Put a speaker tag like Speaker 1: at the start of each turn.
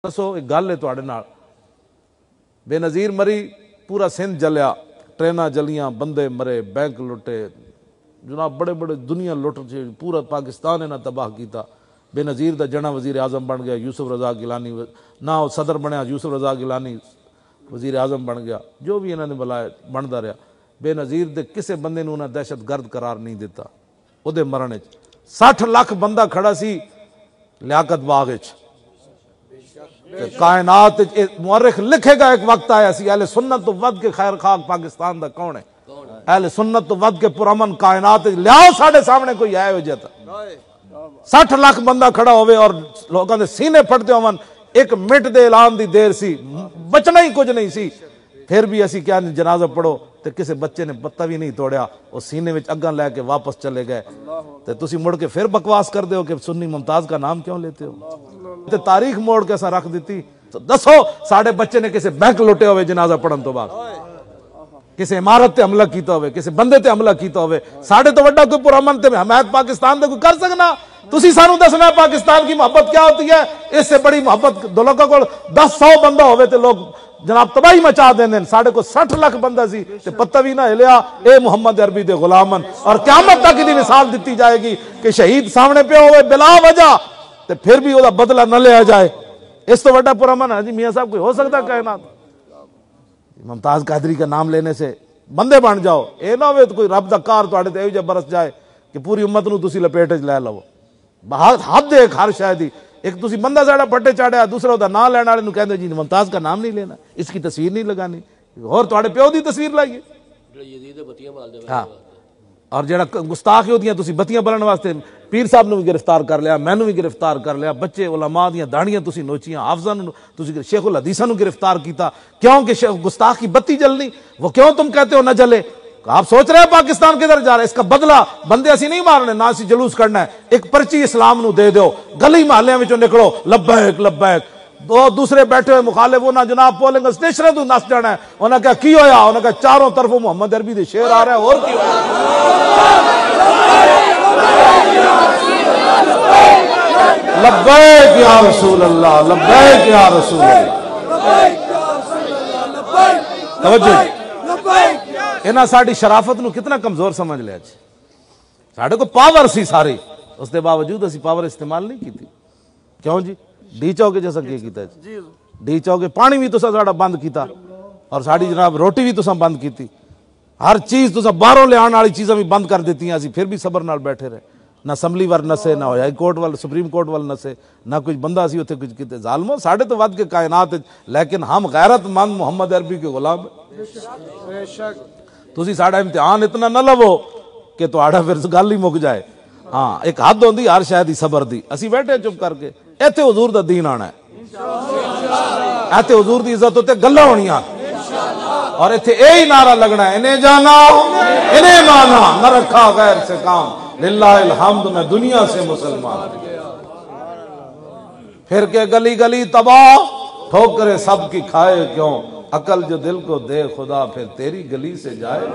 Speaker 1: दसो एक गल है तुहाडे नाल, बेनज़ीर मरी, पूरा सिंध जलिया, ट्रेनां जलियां, बंदे मरे, बैंक लुटे, जनाब बड़े बड़े दुनिया लुट, पूरा पाकिस्तान इन्हां तबाह किया। बेनज़ीर दा जना वज़ीर आज़म बन गया, यूसुफ रज़ा गिलानी ना सदर बनया, यूसुफ रज़ा गिलानी वज़ीर आज़म बन गया, जो भी इन्होंने बुलाया बनता रहा। बेनज़ीर दे किसी बंदे नूं उन्हां दहशत गर्द करार नहीं दिता। उहदे मरण 60 लाख बंदा खड़ा सी लियाकत बाग विच, कायनात मुअर्रिख लिखेगा एक वक्त आया सी अहले सुन्नत तो वध के खैर खाक पाकिस्तान दा कौन है, अहले सुन्नत तो वध के पुरअमन कायनात लियाओ साढ़े सामने कोई आए वजह 60 लाख बंदा खड़ा होवे और लोगों के सीने फटते होवन। एक मिनट दे ऐलान दी देर सी, बचना ही कुछ नहीं सी, फिर भी असी क्या जनाजा पढ़ो तो किसी बच्चे ने पत्ता भी नहीं तोड़िया, वो सीने में अग्गा लैके वापस चले गए। तो तुसी मुड़ के फिर बकवास कर दे हो कि सुन्नी मुमताज का नाम क्यों लेते हो। तो तारीख मोड़ के असा रख दी। तो दसो साढ़े बच्चे ने किसी बैंक लुटे हुए जनाजा पढ़न तो बाद, किसी इमारत ते हमला किया होवे, किसी बंदे ते हमला किया होवे, साढ़े तो वड्डा कोई पुरअमन ते हमायत पाकिस्तान दे कोई कर सकना। तुसी सानू दसना पाकिस्तान की मोहब्बत क्या होती है। इससे बड़ी मोहब्बत दो लोगों को 10-100 बंदा होवे ते लोग जनाब तबाही मचा देंगे। साढ़े को 60 लाख बंदा सी ते पत्ता भी ना हिलिया। ए मुहम्मद अरबी दे गुलामन, और क़यामत तक दी मिसाल दी जाएगी कि शहीद सामने पे होवे बिला वजह ते फिर भी ओदा बदला न लिया जाए। इस तो बड़ा पुरअमन है जी मियां साहब कोई हो सकता कायनात। मुमताज कादरी का नाम लेने से बंदे बन जाओ, ए ना होवे तो कोई रब दा कार तुहाडे ते इहो बरस जाए कि पूरी उम्मत नूं तुसी लपेट च लै लवो। हद है हर शायद ही। एक तुसी बंदा साड़ा पट्टे चाड़िया, दूसरा उहदा नाम लैण वाले नूं कहंदे जी मुमताज का नाम नहीं लेना, इसकी तस्वीर नहीं लगानी, और तुहाडे प्यो दी तस्वीर लाइए। हाँ, और जेड़ा गुस्ताख होदियां तुसी बत्तियां बलन वास्ते पीर साहब नूं भी गिरफ्तार कर लिया, मैनू भी गिरफ्तार कर लिया, बच्चे उलमा दियां दाड़ियां तुसी नोचियां, हाफिज़ां नूं तुसी शेखुल हदीसां नूं गिरफ्तार किया। क्यों कि गुस्ताख की बत्ती जलनी, वो क्यों तुम कहते हो न जले। आप सोच रहे हैं पाकिस्तान किधर जा रहा है। इसका बदला बंदे असी नहीं मारने, ना असी जुलूस करना है। एक पर्ची इस्लाम नूं दे दो, गली महल्ले विचों निकलो लब्बैक लब्बैक। दो दूसरे बैठे हुए मुखालिफ उन्हें जनाब पोलिंग स्टेशन तू नस जाना है। उन्हें क्या की होया, उन्हें क्या चारों तरफों मोहम्मद अरबी दे शेर आ रहा है, और की लब्बैक या रसूल अल्लाह, लब्बैक या रसूल अल्लाह। तवज्जो, इन्हां साडी शराफत नूं कितना कमजोर समझ लिया। साढ़े को पावर सी सारी, उसके बावजूद असी पावर इस्तेमाल नहीं की। क्यों जी, डी चौके जैसा किया, डी चौके पानी भी तुसा साड़ा बंद किया, और साड़ी जनाब रोटी भी तुसा बंद की, हर चीज तुसा बाहरों ले आने वाली चीज़ां भी बंद कर दी। असी फिर भी सबर नाल बैठे रहे, ना असैम्बली वाल नसे, ना हाई कोर्ट वाल सुप्रीम कोर्ट वाल नसे, ना कुछ बंदा असी उत्थे कुछ किते। जालमो साढ़े तो वध के कायनात, लेकिन हम गैरतमंद मुहम्मद अरबी के गुलाम। तुसी साड़ा इम्तिहान इतना न लवो कि तुहाडा फिर गल ही मुक जाए। हाँ, एक हद होंदी हर शायद ही सबर दी। असी बैठे चुप करके, इत्थे हुजूर दा दीन आना है, इत्थे हुजूर दी इज्जत उत्ते गल्लां होणियां, और इत्थे यही नारा लगना है, इन्हें जाना इन्हें माना, न रखा गैर से काम, लिल्लाहिल हम्द मैं दुनिया से मुसलमान। फिर के गली गली तबाह, ठोकरे सब की खाए क्यों, अकल जो दिल को दे खुदा फिर तेरी गली से जाए।